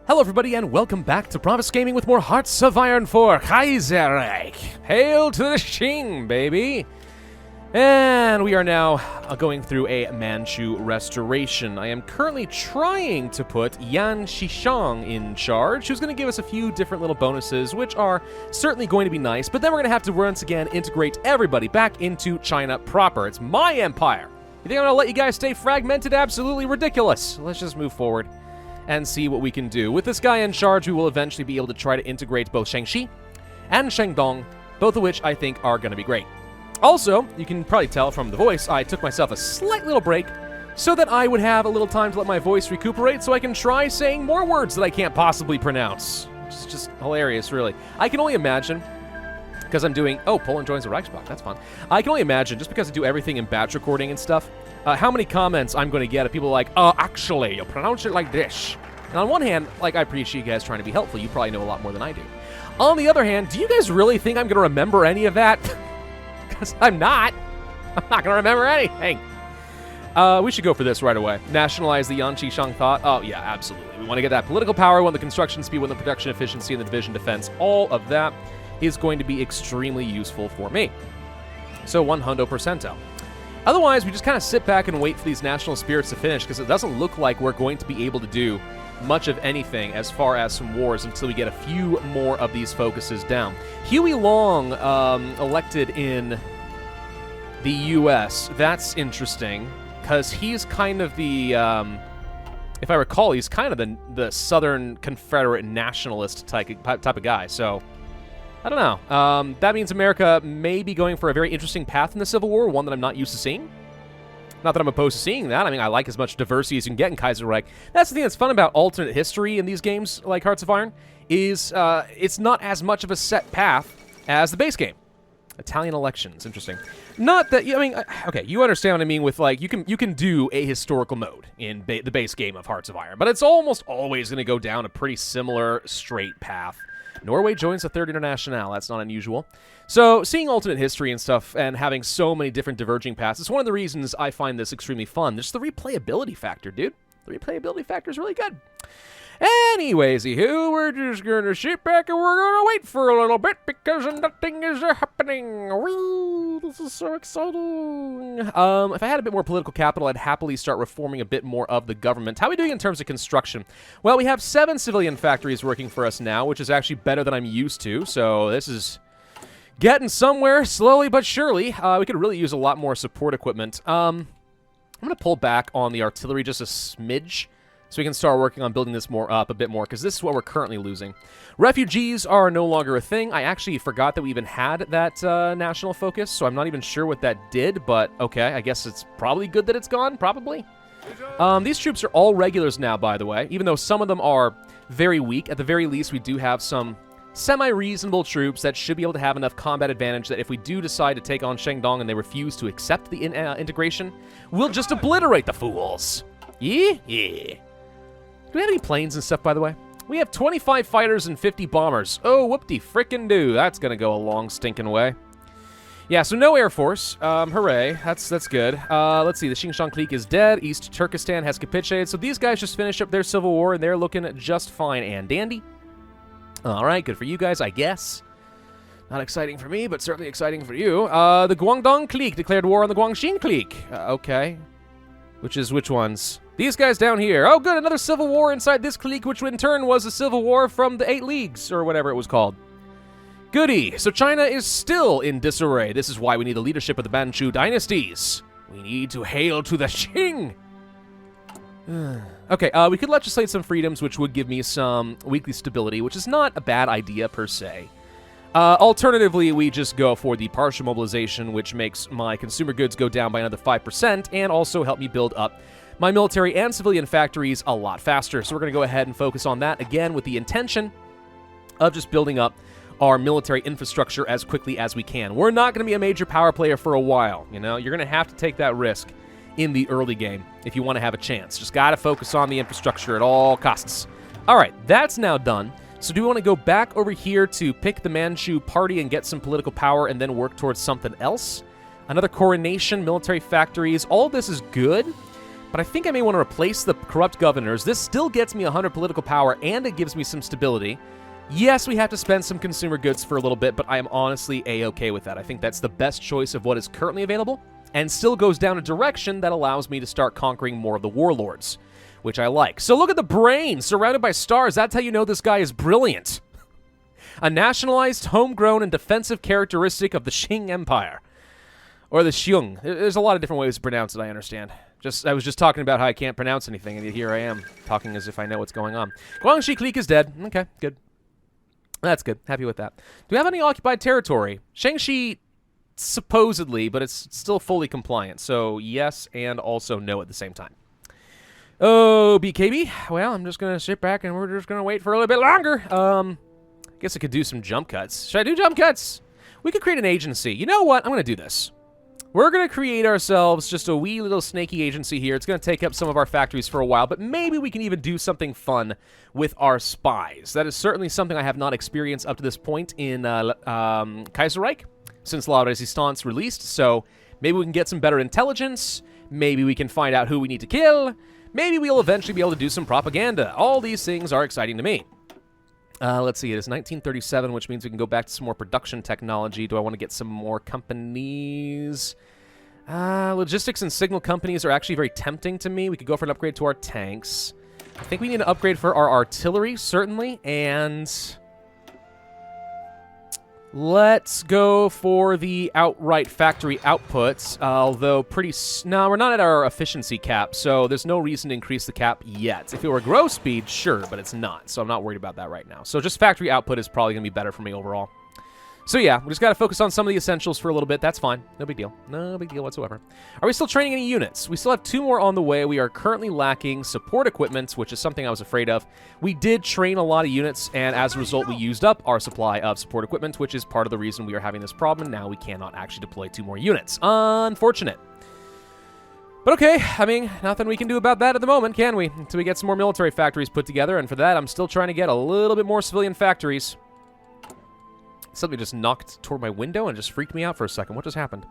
Hello everybody and welcome back to Pravus Gaming with more Hearts of Iron 4 Kaiserreich. Hail to the Qing, baby! And we are now going through a Manchu restoration. I am currently trying to put Yan Shishang in charge, who's going to give us a few different little bonuses, which are certainly going to be nice, but then we're going to have to once again integrate everybody back into China proper. It's my empire. You think I'm going to let you guys stay fragmented? Absolutely ridiculous. Let's just move forward and see what we can do. With this guy in charge, we will eventually be able to try to integrate both Shangxi and Shandong, both of which I think are going to be great. Also, you can probably tell from the voice, I took myself a slight little break so that I would have a little time to let my voice recuperate so I can try saying more words that I can't possibly pronounce. It's just hilarious, really. I can only imagine, because I'm doing... Oh, Poland joins the Reichsbloc. That's fun. I can only imagine, just because I do everything in batch recording and stuff, how many comments I'm going to get of people like, actually, you pronounce it like this. And on one hand, like, I appreciate you guys trying to be helpful. You probably know a lot more than I do. On the other hand, do you guys really think I'm going to remember any of that? Because I'm not. I'm not going to remember anything. We should go for this right away. Nationalize the Yan Shishang thought. Oh, yeah, absolutely. We want to get that political power, we want the construction speed, we want the production efficiency, and the division defense. All of that is going to be extremely useful for me. So 100%. Otherwise, we just kind of sit back and wait for these national spirits to finish, because it doesn't look like we're going to be able to do much of anything as far as some wars until we get a few more of these focuses down. Huey Long elected in the U.S. That's interesting, because he's kind of the, if I recall, he's kind of the Southern Confederate nationalist type of guy, so... I don't know. That means America may be going for a very interesting path in the Civil War, one that I'm not used to seeing. Not that I'm opposed to seeing that. I mean, I like as much diversity as you can get in Kaiserreich. That's the thing that's fun about alternate history in these games, like Hearts of Iron, is it's not as much of a set path as the base game. Italian elections, interesting. Not that, I mean, okay, you understand what I mean with, like, you can do a historical mode in the base game of Hearts of Iron, but it's almost always going to go down a pretty similar straight path. Norway joins the Third Internationale. That's not unusual. So, seeing alternate history and stuff and having so many different diverging paths is one of the reasons I find this extremely fun. Just the replayability factor, dude. The replayability factor is really good. Anyways, we're just going to sit back and we're going to wait for a little bit because nothing is happening. Woo, this is so exciting. If I had a bit more political capital, I'd happily start reforming a bit more of the government. How are we doing in terms of construction? Well, we have 7 civilian factories working for us now, which is actually better than I'm used to. So this is getting somewhere slowly but surely. We could really use a lot more support equipment. I'm going to pull back on the artillery just a smidge, so we can start working on building this more up a bit more, because this is what we're currently losing. Refugees are no longer a thing. I actually forgot that we even had that national focus, so I'm not even sure what that did, but okay, I guess it's probably good that it's gone, probably. These troops are all regulars now, by the way, even though some of them are very weak. At the very least, we do have some semi-reasonable troops that should be able to have enough combat advantage that if we do decide to take on Shandong and they refuse to accept the integration, we'll just obliterate the fools. Yeah? Do we have any planes and stuff, by the way? We have 25 fighters and 50 bombers. Oh, whoop-de-frickin-do. That's gonna go a long stinking way. Yeah, so no Air Force. Hooray. That's good. Let's see. The Xinjiang clique is dead. East Turkestan has capitulated. So these guys just finished up their civil war, and they're looking just fine and dandy. All right, good for you guys, I guess. Not exciting for me, but certainly exciting for you. The Guangdong clique declared war on the Guangxin clique. Okay. Which ones? These guys down here. Oh, good, another civil war inside this clique, which in turn was a civil war from the 8 Leagues, or whatever it was called. Goody. So China is still in disarray. This is why we need the leadership of the Manchu dynasties. We need to hail to the Qing. Okay, we could legislate some freedoms, which would give me some weekly stability, which is not a bad idea per se. Alternatively, we just go for the partial mobilization, which makes my consumer goods go down by another 5% and also help me build up my military and civilian factories a lot faster. So we're going to go ahead and focus on that, again, with the intention of just building up our military infrastructure as quickly as we can. We're not going to be a major power player for a while, you know? You're going to have to take that risk in the early game if you want to have a chance. Just got to focus on the infrastructure at all costs. All right, that's now done. So do we want to go back over here to pick the Manchu party and get some political power and then work towards something else? Another coronation, military factories, all of this is good. but I think I may want to replace the corrupt governors. This still gets me 100 political power, and it gives me some stability. Yes, we have to spend some consumer goods for a little bit, but I am honestly A-okay with that. I think that's the best choice of what is currently available, and still goes down a direction that allows me to start conquering more of the warlords, which I like. So look at the brain surrounded by stars. That's how you know this guy is brilliant. A nationalized, homegrown, and defensive characteristic of the Qing Empire. Or the Xiong. There's a lot of different ways to pronounce it, I understand. I was just talking about how I can't pronounce anything, and here I am, talking as if I know what's going on. Guangxi clique is dead. Okay, good. That's good. Happy with that. Do we have any occupied territory? Shangxi, supposedly, but it's still fully compliant. So, yes and also no at the same time. Oh, BKB. Well, I'm just going to sit back, and we're just going to wait for a little bit longer. I guess I could do some jump cuts. Should I do jump cuts? We could create an agency. You know what? I'm going to do this. We're going to create ourselves just a wee little snaky agency here. It's going to take up some of our factories for a while, but maybe we can even do something fun with our spies. That is certainly something I have not experienced up to this point in Kaiserreich since La Resistance released, so maybe we can get some better intelligence. Maybe we can find out who we need to kill. Maybe we'll eventually be able to do some propaganda. All these things are exciting to me. Let's see, it is 1937, which means we can go back to some more production technology. Do I want to get some more companies? Logistics and signal companies are actually very tempting to me. We could go for an upgrade to our tanks. I think we need an upgrade for our artillery, certainly, and let's go for the outright factory outputs, although no, we're not at our efficiency cap, so there's no reason to increase the cap yet. If it were growth speed, sure, but it's not, so I'm not worried about that right now. So just factory output is probably going to be better for me overall. So yeah, we just got to focus on some of the essentials for a little bit. That's fine. No big deal. No big deal whatsoever. Are we still training any units? We still have 2 more on the way. We are currently lacking support equipment, which is something I was afraid of. We did train a lot of units, and as a result, we used up our supply of support equipment, which is part of the reason we are having this problem. Now we cannot actually deploy 2 more units. Unfortunate. But okay, I mean, nothing we can do about that at the moment, can we? Until we get some more military factories put together, and for that, I'm still trying to get a little bit more civilian factories. Something just knocked toward my window and just freaked me out for a second. What just happened?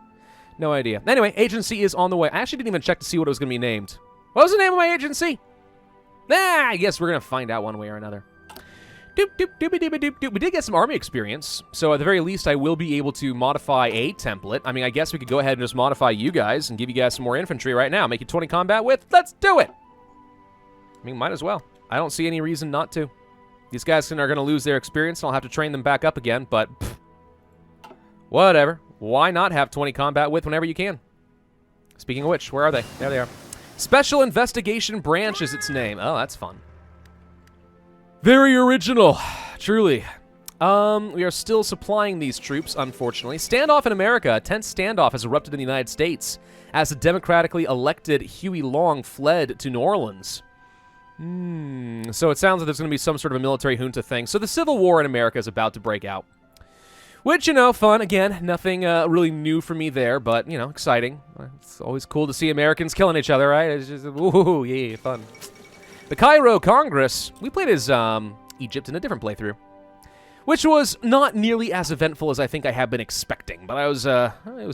No idea. Anyway, agency is on the way. I actually didn't even check to see what it was going to be named. What was the name of my agency? I guess we're going to find out one way or another. Doop, doop, doopy, doopy, doop, doop. We did get some army experience, so at the very least, I will be able to modify a template. I mean, I guess we could go ahead and just modify you guys and give you guys some more infantry right now. Make you 20 combat with. Let's do it! I mean, might as well. I don't see any reason not to. These guys are going to lose their experience, and I'll have to train them back up again, but whatever. Why not have 20 combat with whenever you can? Speaking of which, where are they? There they are. Special Investigation Branch is its name. Oh, that's fun. Very original, truly. We are still supplying these troops, unfortunately. Standoff in America. A tense standoff has erupted in the United States as the democratically elected Huey Long fled to New Orleans. So it sounds like there's going to be some sort of a military junta thing. So the Civil War in America is about to break out. Which, you know, fun. Again, nothing really new for me there, but, you know, exciting. It's always cool to see Americans killing each other, right? It's just, ooh, yeah, fun. The Cairo Congress. We played as Egypt in a different playthrough, which was not nearly as eventful as I think I have been expecting, but it was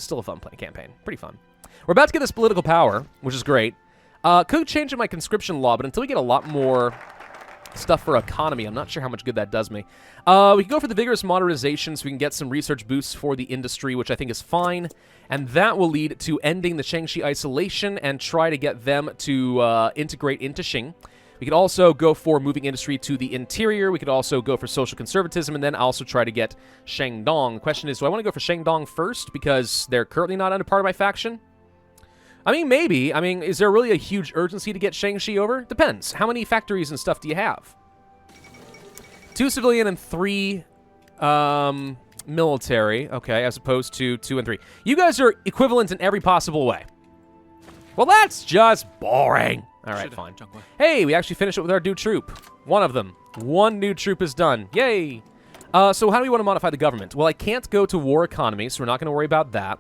still a fun campaign. Pretty fun. We're about to get this political power, which is great. Could change in my conscription law, but until we get a lot more stuff for economy, I'm not sure how much good that does me. We can go for the vigorous modernization so we can get some research boosts for the industry, which I think is fine. And that will lead to ending the Shangxi isolation and try to get them to integrate into Qing. We could also go for moving industry to the interior. We could also go for social conservatism, and then also try to get Shandong. The question is, do I want to go for Shandong first because they're currently not under part of my faction? I mean, maybe. I mean, is there really a huge urgency to get Shangxi over? Depends. How many factories and stuff do you have? 2 civilian and 3 military. Okay, as opposed to 2 and 3. You guys are equivalent in every possible way. Well, that's just boring. All right, fine. Hey, we actually finished it with our new troop. One of them. 1 new troop is done. Yay! So how do we want to modify the government? Well, I can't go to war economy, so we're not going to worry about that.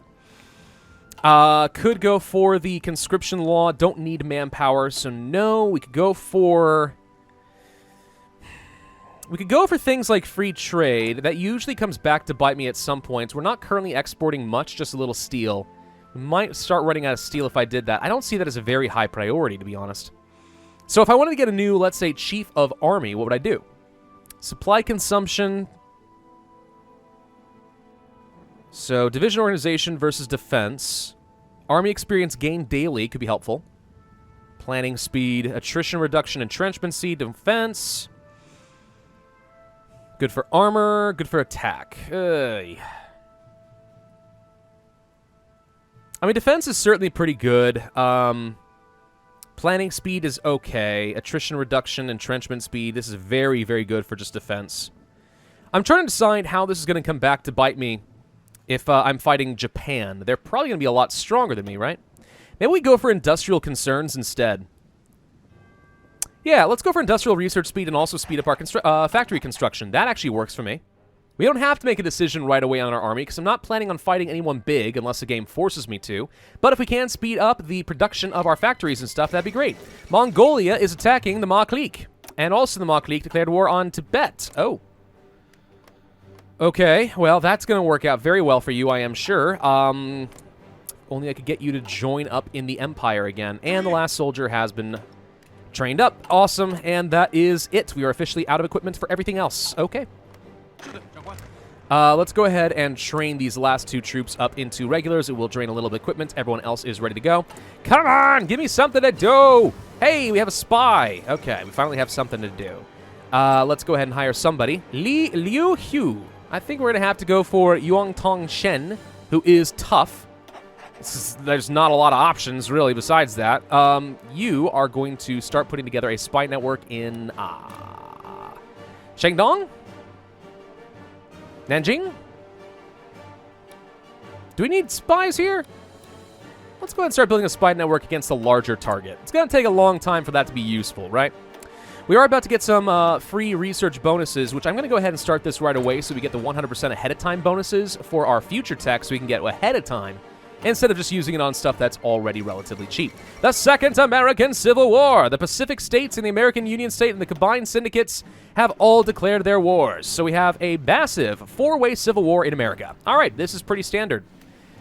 Could go for the conscription law. Don't need manpower, so no. We could go for things like free trade. That usually comes back to bite me at some point. We're not currently exporting much, just a little steel. We might start running out of steel if I did that. I don't see that as a very high priority, to be honest. So if I wanted to get a new, let's say, chief of army, what would I do? Supply consumption. So division organization versus defense. Army experience gained daily could be helpful. Planning speed, attrition reduction, entrenchment speed, defense. Good for armor, good for attack. I mean, defense is certainly pretty good. Planning speed is okay. Attrition reduction, entrenchment speed. This is very, very good for just defense. I'm trying to decide how this is going to come back to bite me if I'm fighting Japan. They're probably going to be a lot stronger than me, right? Maybe we go for industrial concerns instead. Yeah, let's go for industrial research speed and also speed up our factory construction. That actually works for me. We don't have to make a decision right away on our army, because I'm not planning on fighting anyone big unless the game forces me to. But if we can speed up the production of our factories and stuff, that'd be great. Mongolia is attacking the Maklik. And also the Maklik declared war on Tibet. Oh. Okay, well, that's going to work out very well for you, I am sure. Only I could get you to join up in the Empire again. And the last soldier has been trained up. Awesome, and that is it. We are officially out of equipment for everything else. Okay. Let's go ahead and train these last two troops up into regulars. It will drain a little bit of equipment. Everyone else is ready to go. Come on, give me something to do. Hey, we have a spy. Okay, we finally have something to do. Let's go ahead and hire somebody. Liu Hu. I think we're going to have to go for Yuan Tong Shen, who is tough. There's not a lot of options, really, besides that. You are going to start putting together a spy network in Shandong? Nanjing? Do we need spies here? Let's go ahead and start building a spy network against a larger target. It's going to take a long time for that to be useful, right? We are about to get some free research bonuses, which I'm going to go ahead and start this right away so we get the 100% ahead of time bonuses for our future tech so we can get ahead of time instead of just using it on stuff that's already relatively cheap. The Second American Civil War. The Pacific States and the American Union State and the combined syndicates have all declared their wars. So we have a massive four-way civil war in America. All right, this is pretty standard.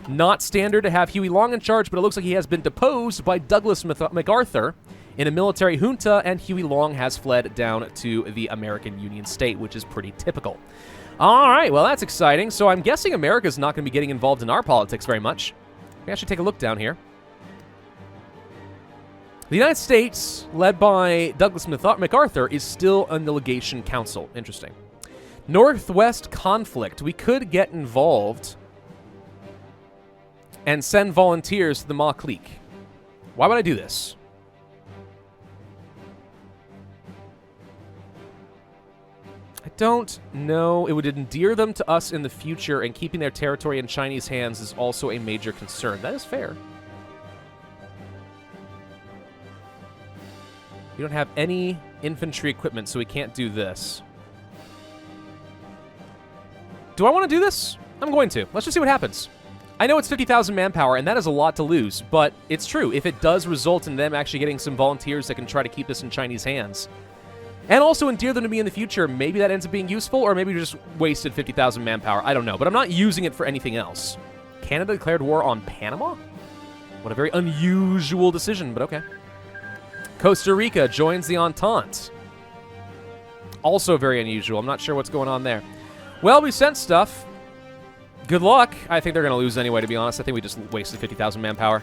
Not standard to have Huey Long in charge, but it looks like he has been deposed by Douglas MacArthur in a military junta, and Huey Long has fled down to the American Union State, which is pretty typical. All right, well, that's exciting. So I'm guessing America's not going to be getting involved in our politics very much. We actually take a look down here. The United States, led by Douglas MacArthur, is still in the Legation Council. Interesting. Northwest conflict. We could get involved and send volunteers to the Maklik. Why would I do this? I don't know. It would endear them to us in the future, and keeping their territory in Chinese hands is also a major concern. That is fair. We don't have any infantry equipment, so we can't do this. Do I want to do this? I'm going to. Let's just see what happens. I know it's 50,000 manpower, and that is a lot to lose, but it's true. If it does result in them actually getting some volunteers that can try to keep this in Chinese hands, and also endear them to me in the future, maybe that ends up being useful, or maybe we just wasted 50,000 manpower. I don't know, but I'm not using it for anything else. Canada declared war on Panama? What a very unusual decision, but okay. Costa Rica joins the Entente. Also very unusual. I'm not sure what's going on there. Well, we sent stuff. Good luck. I think they're going to lose anyway, to be honest. I think we just wasted 50,000 manpower.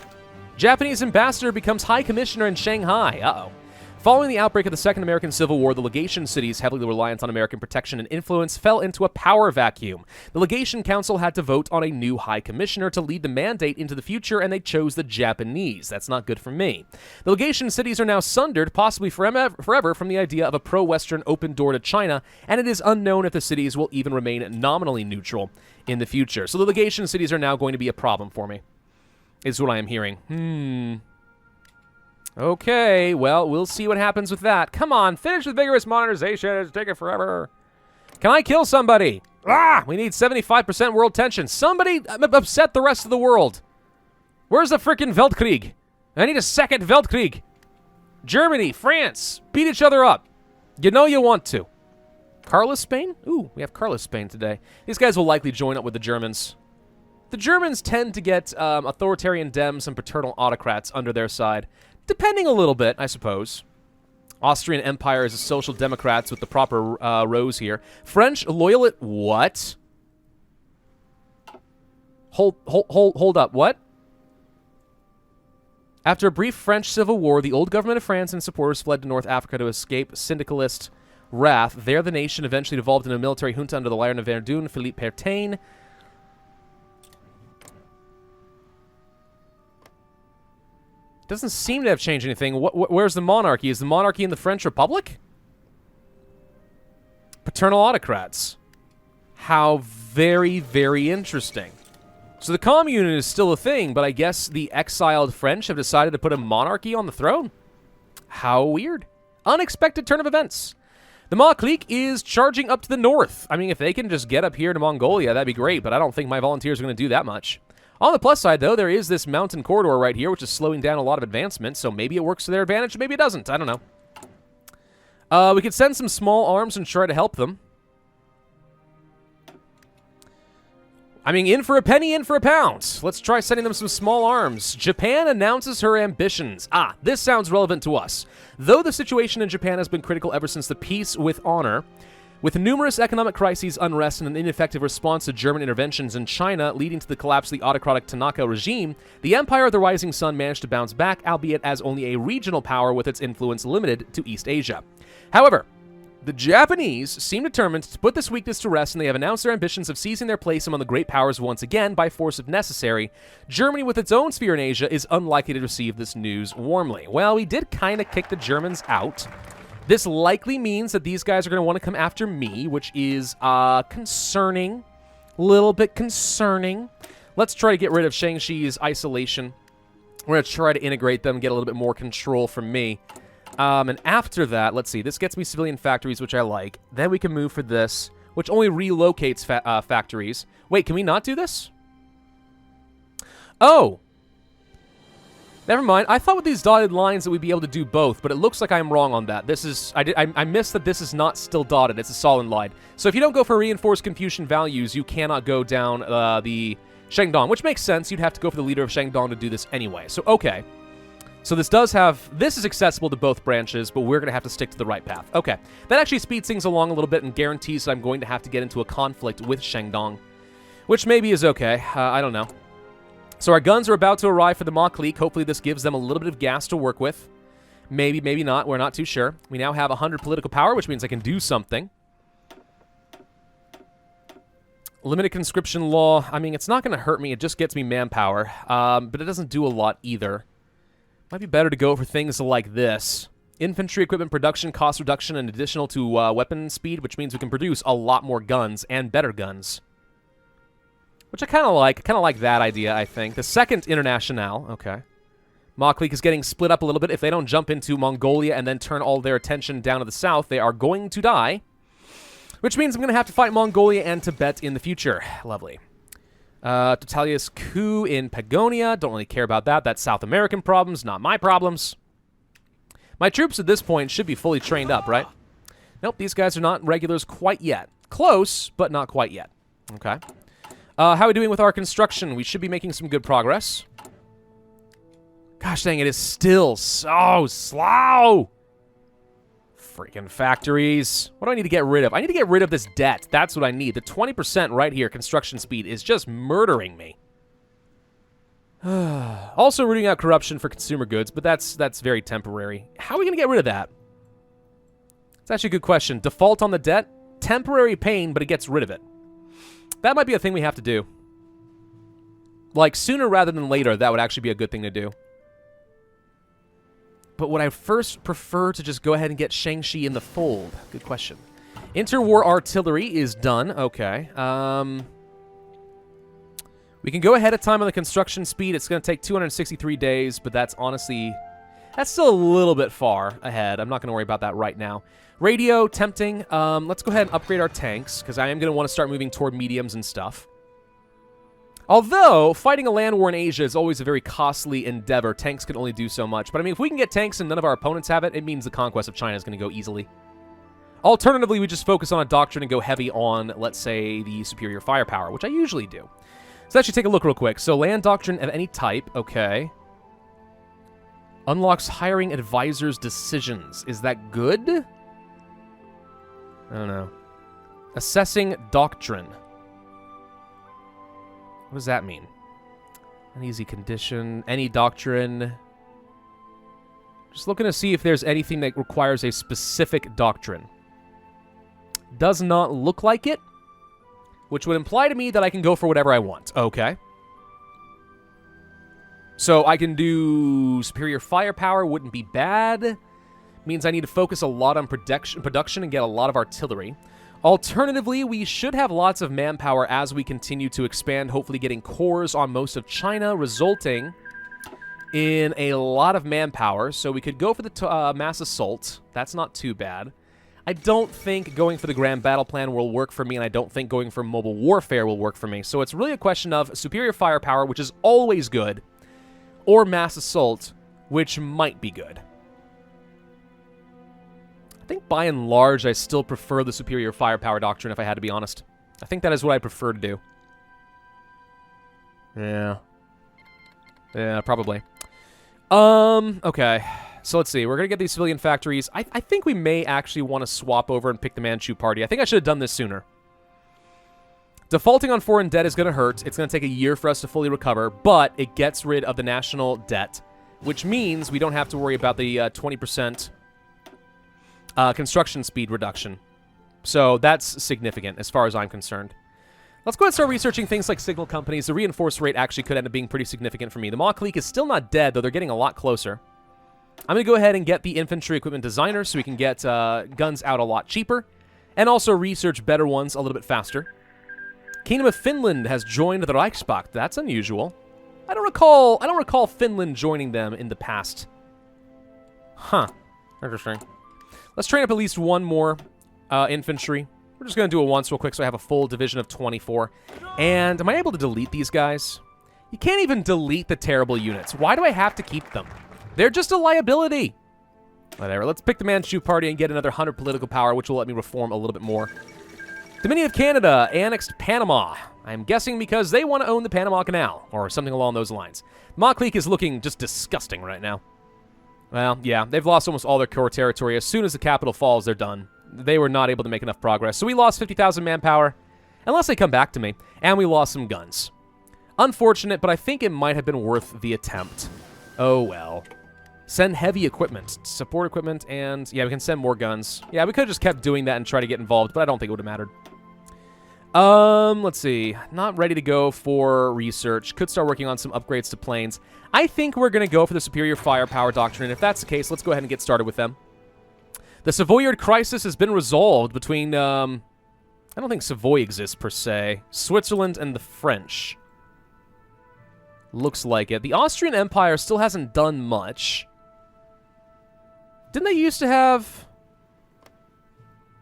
Japanese ambassador becomes high commissioner in Shanghai. Uh-oh. Following the outbreak of the Second American Civil War, the legation cities, heavily reliant on American protection and influence, fell into a power vacuum. The Legation Council had to vote on a new High Commissioner to lead the mandate into the future, and they chose the Japanese. That's not good for me. The legation cities are now sundered, possibly forever, from the idea of a pro-Western open door to China, and it is unknown if the cities will even remain nominally neutral in the future. So the legation cities are now going to be a problem for me, is what I am hearing. Okay, well, we'll see what happens with that. Come on, finish with vigorous modernization. It's taking forever. Can I kill somebody? We need 75% world tension. Somebody upset the rest of the world. Where's the frickin' Weltkrieg? I need a second Weltkrieg. Germany, France, beat each other up. You know you want to. Carlos Spain? Ooh, we have Carlos Spain today. These guys will likely join up with the Germans. The Germans tend to get authoritarian Dems and paternal autocrats under their side, depending a little bit, I suppose. Austrian Empire is a social democrats with the proper rows here. French loyal... What? Hold up. What? After a brief French civil war, the old government of France and supporters fled to North Africa to escape syndicalist wrath. There, the nation eventually devolved into a military junta under the Lion of Verdun, Philippe Pétain. Doesn't seem to have changed anything. Where's the monarchy? Is the monarchy in the French Republic? Paternal autocrats. How very, very interesting. So the commune is still a thing, but I guess the exiled French have decided to put a monarchy on the throne. How weird. Unexpected turn of events. The Ma clique is charging up to the north. I mean, if they can just get up here to Mongolia, that'd be great, but I don't think my volunteers are going to do that much. On the plus side, though, there is this mountain corridor right here, which is slowing down a lot of advancement, so maybe it works to their advantage, maybe it doesn't. I don't know. We could send some small arms and try to help them. I mean, in for a penny, in for a pound. Let's try sending them some small arms. Japan announces her ambitions. Ah, this sounds relevant to us. Though the situation in Japan has been critical ever since the peace with honor, with numerous economic crises, unrest, and an ineffective response to German interventions in China leading to the collapse of the autocratic Tanaka regime, the Empire of the Rising Sun managed to bounce back, albeit as only a regional power with its influence limited to East Asia. However, the Japanese seem determined to put this weakness to rest, and they have announced their ambitions of seizing their place among the great powers once again by force if necessary. Germany, with its own sphere in Asia, is unlikely to receive this news warmly. Well, we did kind of kick the Germans out. This likely means that these guys are going to want to come after me, which is concerning. A little bit concerning. Let's try to get rid of Shangshi's isolation. We're going to try to integrate them, get a little bit more control from me. And after that, let's see. This gets me civilian factories, which I like. Then we can move for this, which only relocates factories. Wait, can we not do this? Oh! Never mind. I thought with these dotted lines that we'd be able to do both, but it looks like I'm wrong on that. This is... I missed that this is not still dotted. It's a solid line. So if you don't go for reinforced Confucian values, you cannot go down the Shandong, which makes sense. You'd have to go for the leader of Shandong to do this anyway. So, okay. So this does have... This is accessible to both branches, but we're going to have to stick to the right path. Okay. That actually speeds things along a little bit and guarantees that I'm going to have to get into a conflict with Shandong, which maybe is okay. I don't know. So our guns are about to arrive for the Ma clique. Hopefully this gives them a little bit of gas to work with. Maybe, maybe not. We're not too sure. We now have 100 political power, which means I can do something. Limited conscription law. I mean, it's not going to hurt me. It just gets me manpower. But it doesn't do a lot either. Might be better to go for things like this. Infantry equipment production, cost reduction, and additional to weapon speed, which means we can produce a lot more guns and better guns. Which I kind of like. I kind of like that idea, I think. The second Internationale. Okay. Ma clique is getting split up a little bit. If they don't jump into Mongolia and then turn all their attention down to the south, they are going to die. Which means I'm going to have to fight Mongolia and Tibet in the future. Lovely. Totalius coup in Pagonia. Don't really care about that. That's South American problems, not my problems. My troops at this point should be fully trained up, right? Nope, these guys are not regulars quite yet. Close, but not quite yet. Okay. How are we doing with our construction? We should be making some good progress. Gosh dang, it is still so slow. Freaking factories. What do I need to get rid of? I need to get rid of this debt. That's what I need. The 20% right here, construction speed, is just murdering me. Also rooting out corruption for consumer goods, but that's very temporary. How are we going to get rid of that? It's actually a good question. Default on the debt? Temporary pain, but it gets rid of it. That might be a thing we have to do. Like, sooner rather than later, that would actually be a good thing to do. But would I first prefer to just go ahead and get Shangxi in the fold? Good question. Interwar artillery is done. Okay. We can go ahead of time on the construction speed. It's going to take 263 days, but that's honestly... That's still a little bit far ahead. I'm not going to worry about that right now. Radio, tempting. Let's go ahead and upgrade our tanks, because I am going to want to start moving toward mediums and stuff. Although, fighting a land war in Asia is always a very costly endeavor. Tanks can only do so much. But I mean, if we can get tanks and none of our opponents have it, it means the conquest of China is going to go easily. Alternatively, we just focus on a doctrine and go heavy on, let's say, the superior firepower, which I usually do. Let's actually take a look real quick. So land doctrine of any type. Okay. Unlocks hiring advisors' decisions. Is that good? I don't know. Assessing doctrine. What does that mean? An easy condition. Any doctrine. Just looking to see if there's anything that requires a specific doctrine. Does not look like it. Which would imply to me that I can go for whatever I want. Okay. So I can do superior firepower, wouldn't be bad. Means I need to focus a lot on production and get a lot of artillery. Alternatively, we should have lots of manpower as we continue to expand, hopefully getting cores on most of China, resulting in a lot of manpower. So we could go for the mass assault. That's not too bad. I don't think going for the grand battle plan will work for me, and I don't think going for mobile warfare will work for me. So it's really a question of superior firepower, which is always good, or mass assault, which might be good. I think by and large, I still prefer the superior firepower doctrine, if I had to be honest. I think that is what I prefer to do. Yeah. Yeah, probably. Okay. So let's see. We're going to get these civilian factories. I think we may actually want to swap over and pick the Manchu party. I think I should have done this sooner. Defaulting on foreign debt is going to hurt. It's going to take a year for us to fully recover, but it gets rid of the national debt, which means we don't have to worry about the 20% construction speed reduction. So that's significant as far as I'm concerned. Let's go ahead and start researching things like signal companies. The reinforce rate actually could end up being pretty significant for me. The Maw clique is still not dead, though they're getting a lot closer. I'm going to go ahead and get the infantry equipment designer so we can get guns out a lot cheaper, and also research better ones a little bit faster. Kingdom of Finland has joined the Reichspakt. That's unusual. I don't recall Finland joining them in the past. Huh. Interesting. Let's train up at least one more infantry. We're just going to do it once real quick so I have a full division of 24. And am I able to delete these guys? You can't even delete the terrible units. Why do I have to keep them? They're just a liability. Whatever. Let's pick the Manchu party and get another 100 political power, which will let me reform a little bit more. Dominion of Canada annexed Panama. I'm guessing because they want to own the Panama Canal, or something along those lines. Maw clique is looking just disgusting right now. Well, yeah, they've lost almost all their core territory. As soon as the capital falls, they're done. They were not able to make enough progress. So we lost 50,000 manpower, unless they come back to me. And we lost some guns. Unfortunate, but I think it might have been worth the attempt. Oh, well. Send heavy equipment, support equipment, and yeah, we can send more guns. Yeah, we could have just kept doing that and try to get involved, but I don't think it would have mattered. Let's see. Not ready to go for research. Could start working on some upgrades to planes. I think we're going to go for the superior firepower doctrine. If that's the case, let's go ahead and get started with them. The Savoyard crisis has been resolved between, I don't think Savoy exists per se. Switzerland and the French. Looks like it. The Austrian Empire still hasn't done much. Didn't they used to have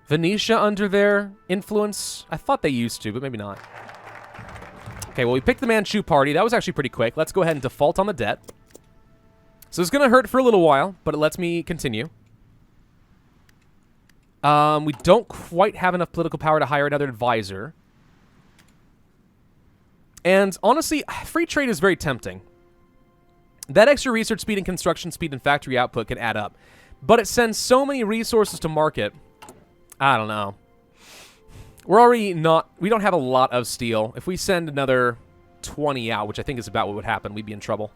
Venetia under their influence? I thought they used to, but maybe not. Okay, well, we picked the Manchu party. That was actually pretty quick. Let's go ahead and default on the debt. So it's going to hurt for a little while, but it lets me continue. We don't quite have enough political power to hire another advisor. And honestly, free trade is very tempting. That extra research speed and construction speed and factory output can add up. But it sends so many resources to market. I don't know. We're already not... We don't have a lot of steel. If we send another 20 out, which I think is about what would happen, we'd be in trouble.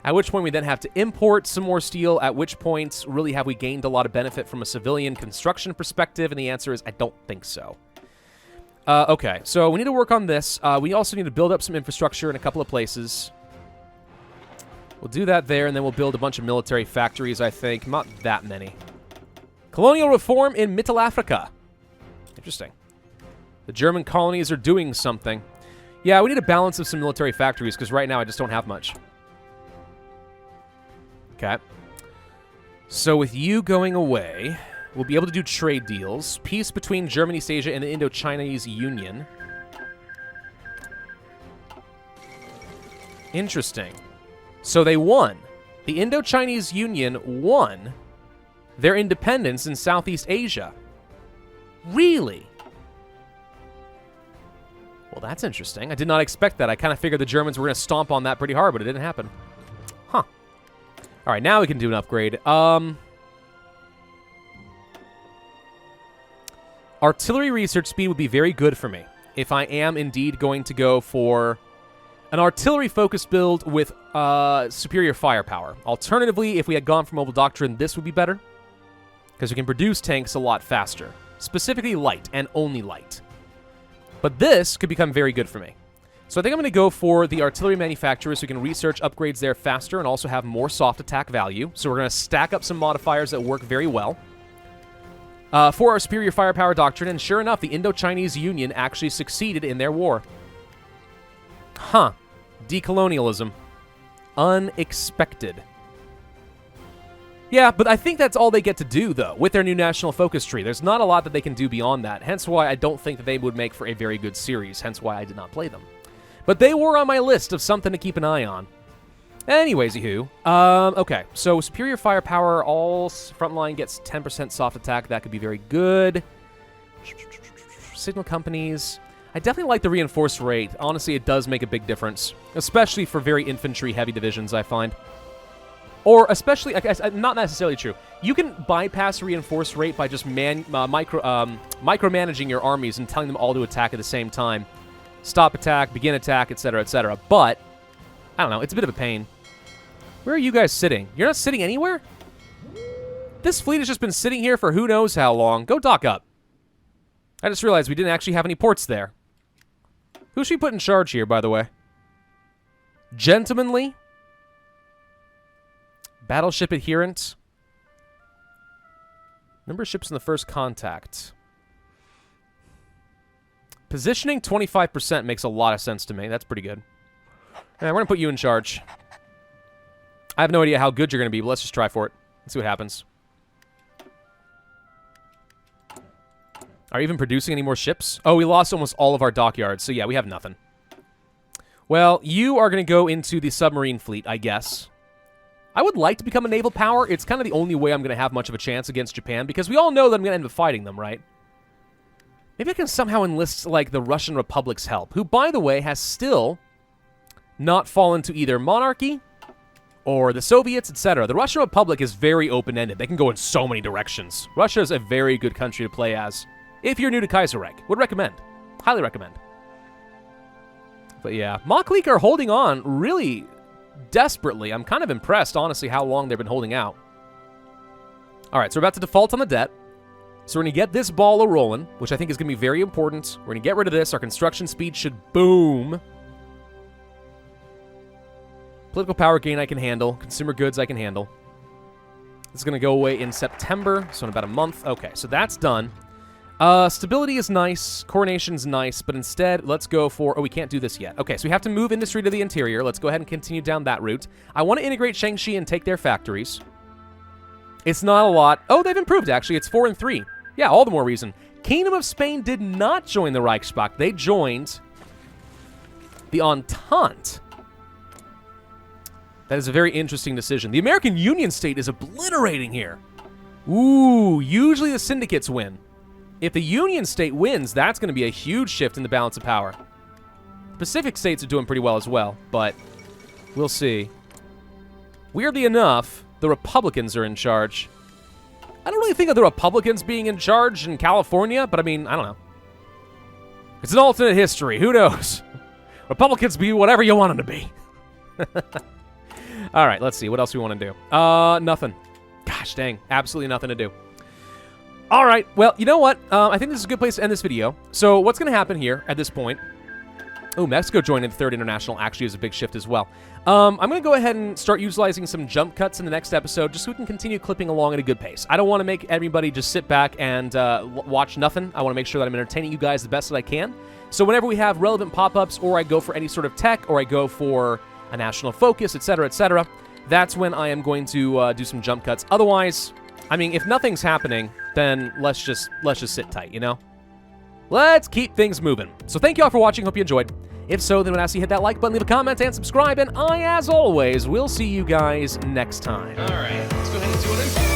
At which point we then have to import some more steel, at which point really have we gained a lot of benefit from a civilian construction perspective, and the answer is I don't think so. Okay, so we need to work on this. We also need to build up some infrastructure in a couple of places. We'll do that there, and then we'll build a bunch of military factories, I think. Not that many. Colonial reform in Middle Africa. Interesting. The German colonies are doing something. Yeah, we need a balance of some military factories, because right now I just don't have much. Okay. So with you going away, we'll be able to do trade deals. Peace between Germany, East Asia, and the Indo-Chinese Union. Interesting. So they won. The Indo-Chinese Union won their independence in Southeast Asia. Really? Well, that's interesting. I did not expect that. I kind of figured the Germans were going to stomp on that pretty hard, but it didn't happen. Huh. All right, now we can do an upgrade. Artillery research speed would be very good for me if I am indeed going to go for an artillery-focused build with superior firepower. Alternatively, if we had gone for mobile doctrine, this would be better, because we can produce tanks a lot faster. Specifically light, and only light. But this could become very good for me. So I think I'm going to go for the artillery manufacturer so we can research upgrades there faster and also have more soft attack value. So we're going to stack up some modifiers that work very well. For our superior firepower doctrine, and sure enough, the Indo-Chinese Union actually succeeded in their war. Huh. Decolonialism. Unexpected. Yeah, but I think that's all they get to do, though, with their new national focus tree. There's not a lot that they can do beyond that, hence why I don't think that they would make for a very good series, hence why I did not play them. But they were on my list of something to keep an eye on. Anyways, okay, so superior firepower, all frontline gets 10% soft attack. That could be very good. Signal companies. I definitely like the reinforced rate. Honestly, it does make a big difference, especially for very infantry-heavy divisions, I find. Or especially, not necessarily true. You can bypass reinforced rate by just micromanaging your armies and telling them all to attack at the same time. Stop attack, begin attack, etc., etc. But, I don't know, it's a bit of a pain. Where are you guys sitting? You're not sitting anywhere? This fleet has just been sitting here for who knows how long. Go dock up. I just realized we didn't actually have any ports there. Who should we put in charge here, by the way? Gentlemanly? Battleship adherent. Number of ships in the first contact. Positioning 25% makes a lot of sense to me. That's pretty good. We're going to put you in charge. I have no idea how good you're going to be, but let's just try for it. Let's see what happens. Are you even producing any more ships? Oh, we lost almost all of our dockyards, so yeah, we have nothing. Well, you are going to go into the submarine fleet, I guess. I would like to become a naval power. It's kind of the only way I'm going to have much of a chance against Japan, because we all know that I'm going to end up fighting them, right? Maybe I can somehow enlist, like, the Russian Republic's help, who, by the way, has still not fallen to either monarchy or the Soviets, etc. The Russian Republic is very open-ended. They can go in so many directions. Russia is a very good country to play as. If you're new to Kaiserreich, would recommend. Highly recommend. But yeah, Mach-Leak are holding on really desperately. I'm kind of impressed, honestly, how long they've been holding out. All right, so we're about to default on the debt. So we're going to get this ball a-rolling, which I think is going to be very important. We're going to get rid of this. Our construction speed should boom. Political power gain I can handle. Consumer goods I can handle. This is going to go away in September, so in about a month. Okay, so that's done. Stability is nice. Coronation's nice, but instead, let's go for... Oh, we can't do this yet. Okay, so we have to move industry to the interior. Let's go ahead and continue down that route. I want to integrate Shaanxi and take their factories. It's not a lot. Oh, they've improved, actually. It's 4 and 3. Yeah, all the more reason. Kingdom of Spain did not join the Reichsbach. They joined the Entente. That is a very interesting decision. The American Union State is obliterating here. Ooh, usually the syndicates win. If the Union State wins, that's going to be a huge shift in the balance of power. The Pacific states are doing pretty well as well, but we'll see. Weirdly enough, the Republicans are in charge. I don't really think of the Republicans being in charge in California, but I mean, I don't know. It's an alternate history. Who knows? Republicans be whatever you want them to be. All right, let's see. What else do we want to do? Nothing. Gosh dang. Absolutely nothing to do. All right. Well, you know what? I think this is a good place to end this video. So what's going to happen here at this point? Oh, Mexico joining the Third International actually is a big shift as well. I'm going to go ahead and start utilizing some jump cuts in the next episode just so we can continue clipping along at a good pace. I don't want to make everybody just sit back and watch nothing. I want to make sure that I'm entertaining you guys the best that I can. So whenever we have relevant pop-ups, or I go for any sort of tech, or I go for a national focus, etc., that's when I am going to do some jump cuts. Otherwise, I mean, if nothing's happening, then let's just sit tight, you know? Let's keep things moving. So thank you all for watching. Hope you enjoyed. If so, then I would ask you hit that like button, leave a comment, and subscribe. And I, as always, will see you guys next time. All right, let's go ahead and do it.